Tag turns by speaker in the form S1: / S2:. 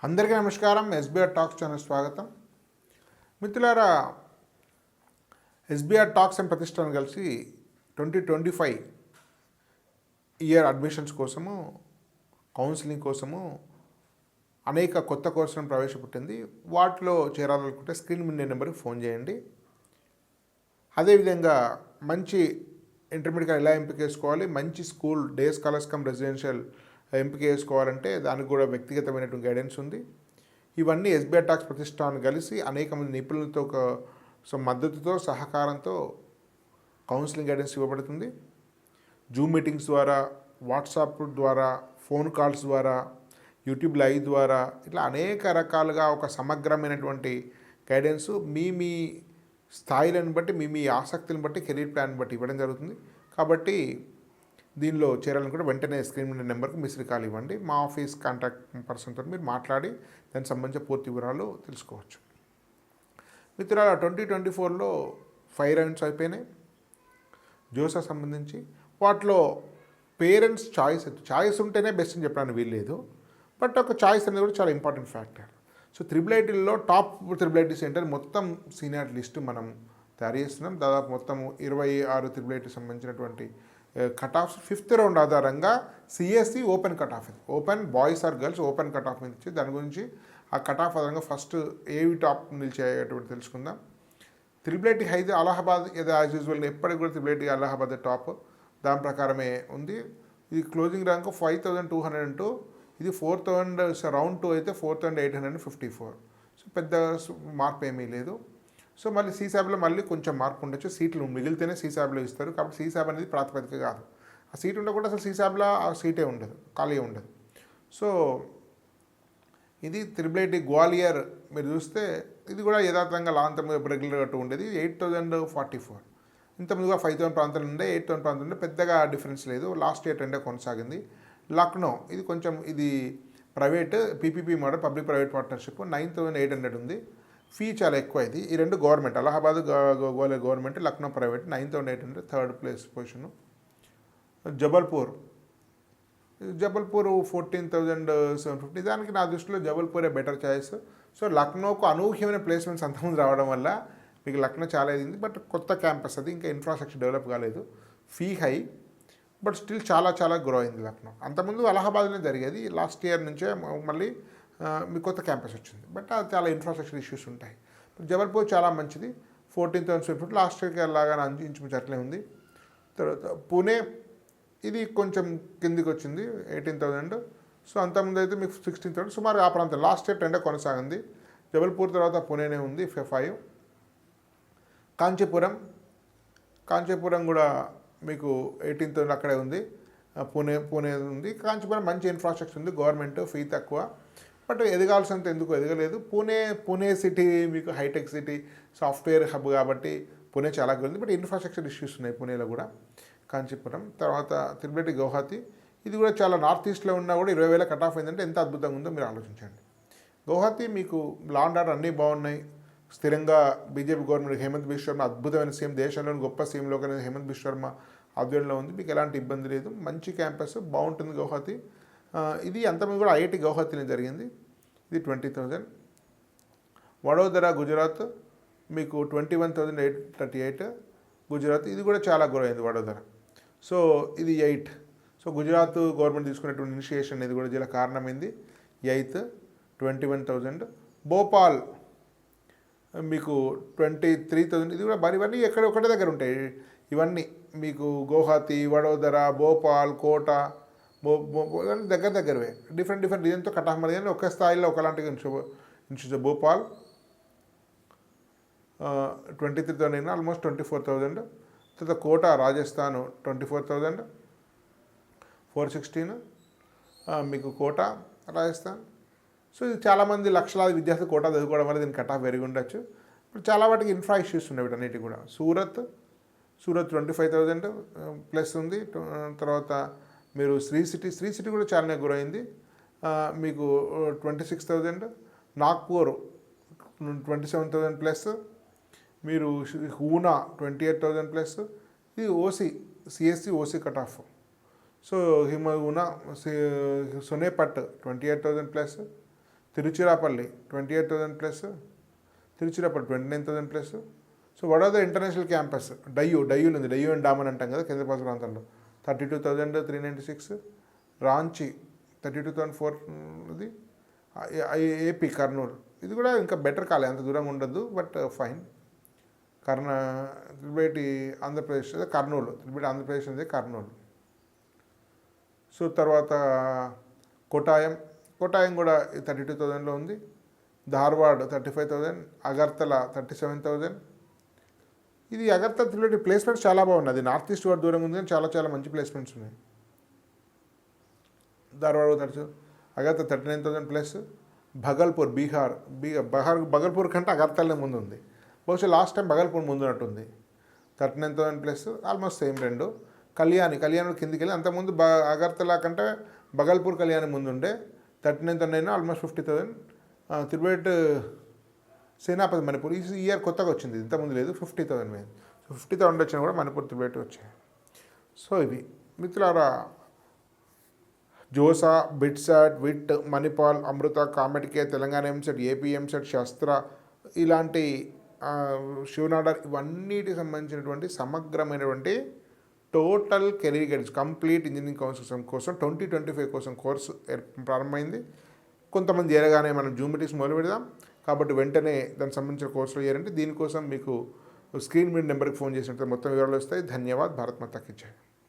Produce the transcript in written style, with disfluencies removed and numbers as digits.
S1: అందరికీ నమస్కారం. SBR talks channel స్వాగతం. మిత్రులారా, ఎస్బీఆర్ టాక్స్ అండ్ ప్రతిష్టానం కలిసి 2025 ఇయర్ అడ్మిషన్స్ కోసము, కౌన్సిలింగ్ కోసము అనేక కొత్త కోర్సులను ప్రవేశపెట్టింది. వాటిలో చేరాలనుకుంటే స్క్రీన్ మీద నెంబర్కి ఫోన్ చేయండి. అదేవిధంగా మంచి ఇంటర్మీడియట్ ఎలా ఎంపిక చేసుకోవాలి, మంచి school day scholars come residential ఎంపిక చేసుకోవాలంటే దానికి కూడా వ్యక్తిగతమైనటువంటి గైడెన్స్ ఉంది. ఇవన్నీ ఎస్బీఆర్ టాక్స్ ప్రతిష్టానం కలిసి అనేక మంది నిపుణులతో మద్దతుతో సహకారంతో కౌన్సిలింగ్ గైడెన్స్ ఇవ్వబడుతుంది. జూమ్ మీటింగ్స్ ద్వారా, వాట్సాప్ ద్వారా, ఫోన్ కాల్స్ ద్వారా, యూట్యూబ్ లైవ్ ద్వారా ఇట్లా అనేక రకాలుగా ఒక సమగ్రమైనటువంటి గైడెన్స్ మీ స్థాయిలను బట్టి, మీ ఆసక్తిని బట్టి, కెరీర్ ప్లాన్ బట్టి ఇవ్వడం జరుగుతుంది. కాబట్టి దీనిలో చేరాలనుకుంటే వెంటనే స్క్రీన్ మీద నెంబర్కి మిస్డ్ కాల్ ఇవ్వండి. మా ఆఫీస్ కాంటాక్ట్ పర్సన్తో మీరు మాట్లాడి దానికి సంబంధించిన పూర్తి వివరాలు తెలుసుకోవచ్చు. మిత్రులారా, 2024లో 5 రౌండ్స్ అయిపోయినాయి జోసా సంబంధించి. వాటిలో పేరెంట్స్ చాయిస్ ఉంటేనే బెస్ట్ అని చెప్పడానికి వీల్లేదు. బట్ ఒక చాయిస్ అనేది కూడా చాలా ఇంపార్టెంట్ ఫ్యాక్టర్. సో IIITలో టాప్ IIIT సెంటర్ మొత్తం సీనియర్ లిస్టు మనం తయారు చేస్తున్నాం. దాదాపు మొత్తం 26 IIIT సంబంధించినటువంటి కట్ ఆఫ్స్ 5th రౌండ్ ఆధారంగా CSE open cut off, open boys or girls open cut off మీద ఇచ్చి దాని గురించి ఆ కట్ ఆఫ్ ఆధారంగా ఫస్ట్ ఏవి టాప్ నిలిచేటువంటి తెలుసుకుందాం. IIIT Hyderabad, Allahabad as usual ఎప్పటికి కూడా IIIT అలహాబాద్ టాప్, దాని ప్రకారమే ఉంది. ఇది క్లోజింగ్ ర్యాంక్ 5202. ఇది 4000 రౌండ్ 2 అయితే 4854. సో పెద్ద మార్పు ఏమీ లేదు. సో మళ్ళీ సీసాబ్లో మళ్ళీ కొంచెం మార్పు ఉండొచ్చు. సీట్లు మిగిలితేనే సీసాబ్లో ఇస్తారు. కాబట్టి సీసాబ్ అనేది ప్రాతిపదిక కాదు. ఆ సీట్ ఉండకుండా అసలు సీసాబ్లో ఆ సీటే ఉండదు, ఖాళీ ఉండదు. సో ఇది IIIT గ్వాలియర్ మీరు చూస్తే ఇది కూడా యథార్థంగా లాంతం రెగ్యులర్గా ఉండేది 8044. ఇంతకుముందుగా 5000 ప్రాంతాలు ఉండే, 8000 ప్రాంతాలు ఉండే, పెద్దగా డిఫరెన్స్ లేదు. లాస్ట్ ఇయర్ ట్రెండే కొనసాగింది. లక్నో ఇది కొంచెం ఇది private PPP model, public private partnership, 9800 ఉంది. ఫీ చాలా ఎక్కువ. ఇది ఈ రెండు government, Allahabad Gwalior government, Lucknow private, 9800 third place position. Jabalpur 14,750. దానికి నా దృష్టిలో జబల్పూరే బెటర్ చాయిస్. సో లక్నోకు అనూహ్యమైన ప్లేస్మెంట్స్ అంతకుముందు రావడం వల్ల మీకు లక్నో చాలా అయింది. బట్ కొత్త క్యాంపస్ అది, ఇంకా ఇన్ఫ్రాస్ట్రక్చర్ డెవలప్ కాలేదు. ఫీ హై, బట్ స్టిల్ చాలా గ్రో అయింది లక్నో. అంతకుముందు అలహాబాద్లోనే జరిగేది. లాస్ట్ ఇయర్ నుంచే మళ్ళీ మీకు కొత్త క్యాంపస్ వచ్చింది. బట్ అది చాలా ఇన్ఫ్రాస్ట్రక్చర్ ఇష్యూస్ ఉంటాయి. జబల్పూర్ చాలా మంచిది, 14,750. లాస్ట్ ఇయర్ లాగానే ఇంచుమించు అట్లే ఉంది. తర్వాత పూణే ఇది కొంచెం కిందికి వచ్చింది, 18,000. సో అంతకుముందు అయితే మీకు 16,000 సుమారు ఆ ప్రాంతం. లాస్ట్ ఇయర్ ట్రెండే కొనసాగింది. జబల్పూర్ తర్వాత పూణేనే ఉంది 5. కాంచీపురం కూడా మీకు 18,000 అక్కడే ఉంది. పూణే ఉంది. కాంచీపురం మంచి ఇన్ఫ్రాస్ట్రక్చర్ ఉంది, గవర్నమెంట్, ఫీ తక్కువ. బట్ ఎదగాల్సినంత ఎందుకు ఎదగలేదు. పూణే సిటీ మీకు హైటెక్ సిటీ, సాఫ్ట్వేర్ హబ్ కాబట్టి పూణే చాలా ఉంది. బట్ ఇన్ఫ్రాస్ట్రక్చర్ ఇష్యూస్ ఉన్నాయి పూణేలో కూడా. కాంచీపురం తర్వాత IIIT గౌహతి, ఇది కూడా చాలా నార్త్ ఈస్ట్లో ఉన్నా కూడా 20,000 కట్ ఆఫ్ అయిందంటే ఎంత అద్భుతంగా ఉందో మీరు ఆలోచించండి. గౌహతి మీకు లా అండ్ ఆర్డర్ అన్నీ బాగున్నాయి. స్థిరంగా బీజేపీ గవర్నమెంట్, హేమంత్ బిశ్వ శర్మ అద్భుతమైన సీఎం, దేశంలోని గొప్ప సీఎంలో కానీ హేమంత్ బిశ్వ శర్మ ఆధ్వర్యంలో ఉంది. మీకు ఎలాంటి ఇబ్బంది లేదు. మంచి క్యాంపస్, బాగుంటుంది గౌహతి. ఇది అంతమంది కూడా ఐఐటి గౌహతిని జరిగింది. ఇది 20,000. వడోదర గుజరాత్ మీకు 21,838 గుజరాత్, ఇది కూడా చాలా గ్రో అయింది వడోదర. సో ఇది 8. సో గుజరాత్ గవర్నమెంట్ తీసుకునేటువంటి ఇనిషియేషన్ అనేది కూడా చాలా కారణమైంది. 8th 21,000. భోపాల్ మీకు 23,000. ఇది కూడా ఇవన్నీ ఒకటే దగ్గర ఉంటాయి. ఇవన్నీ మీకు గౌహతి, వడోదర, భోపాల్, కోట దగ్గరవే. డిఫరెంట్ రీజన్తో కట్ ఆఫ్ మరి కానీ ఒకే స్థాయిలో ఒకలాంటి ఇన్స్టిట్యూట్. భోపాల్ 23,000, ఆల్మోస్ట్ 24,000. తర్వాత కోట రాజస్థాన్ 24,000, 416 మీకు కోట రాజస్థాన్. సో ఇది చాలామంది లక్షలాది విద్యార్థులు కోట చదువుకోవడం వల్ల దీనికి కట్ ఆఫ్ పెరిగి ఉండొచ్చు. ఇప్పుడు చాలా వాటికి ఇన్ఫ్రా ఇష్యూస్ ఉన్నాయి వీటన్నిటికి కూడా. సూరత్ 25,000 ప్లస్ ఉంది. తర్వాత మీరు శ్రీ సిటీ కూడా చాలా గురైంది, మీకు 26,000. నాగ్పూర్ 27,000 ప్లస్. మీరు హూనా 28,000 ప్లస్. ఇది CSE OC cut off. So Una Sonepat 28,000 plus. Tiruchirappalli 28,000 plus, Tiruchirappalli 29,000 plus. So what are the international campus? డయ్యూలు ఉంది, డయ్యూ అండ్ డామన్ అంటాం కదా కేంద్రపాలిత ప్రాంతాల్లో, 32,396. రాంచీ 32,400 ఇది. ఏపీ కర్నూలు, ఇది కూడా ఇంకా బెటర్ కాలే, అంత దూరంగా ఉండదు బట్ ఫైన్. త్రిబేటి ఆంధ్రప్రదేశ్ కర్నూలు, త్రిబేటి ఆంధ్రప్రదేశ్ అనేది కర్నూలు. సో తర్వాత కోటాయం కూడా 32,000లో ఉంది. ధార్వాడ్ 35,000, అగర్తల 37,000. ఇది అగర్తల త్రిబేటి ప్లేస్మెంట్స్ చాలా బాగున్నాయి. అది నార్త్ ఈస్ట్ వాడు దూరంగా ఉంది కానీ చాలా చాలా మంచి ప్లేస్మెంట్స్ ఉన్నాయి. ధార్వాడ్ అగర్తల 39,000 ప్లస్. భగల్పూర్ భగల్పూర్ కంటే అగర్తలనే ముందు ఉంది. బహుశా లాస్ట్ టైం భగల్పూర్ ముందున్నట్టుంది. 39,000 ప్లస్, ఆల్మోస్ట్ సేమ్ రెండు. కళ్యాణి కిందికి వెళ్ళి అంతకుముందు అగర్తల కంటే భగల్పూర్ కళ్యాణి ముందుండే 39,000, ఆల్మోస్ట్ 50,000. త్రిబేట్ సేనాపతి మణిపూర్ ఈ ఇయర్ కొత్తగా వచ్చింది, ఇంతకుముందు లేదు. 50,000 మీద. సో 50,000 వచ్చినా కూడా మణిపూర్ త్రిబేట్ వచ్చాయి. సో ఇవి మిత్రులారా, జోసా, బిట్సాట్, విట్, మణిపాల్, అమృత, కామెటికే, తెలంగాణ ఎంసెట్, ఏపీ ఎంసెట్, శస్త్ర, ఇలాంటి శివనాడర్, ఇవన్నిటికి సంబంధించినటువంటి సమగ్రమైనటువంటి total career guidance complete engineering council కోసం 2025 కోసం కోర్సు ప్రారంభమైంది. కొంతమంది చేరగానే మనం జూమ్ మీటింగ్స్ మొదలు పెడదాం కాబట్టి వెంటనే దానికి సంబంధించిన కోర్సులో చేరండి. దీనికోసం మీకు స్క్రీన్ మీద నెంబర్కి ఫోన్ చేసినట్టు మొత్తం వివరాలు వస్తాయి. ధన్యవాద్. భారత్ మాతా కీ జై.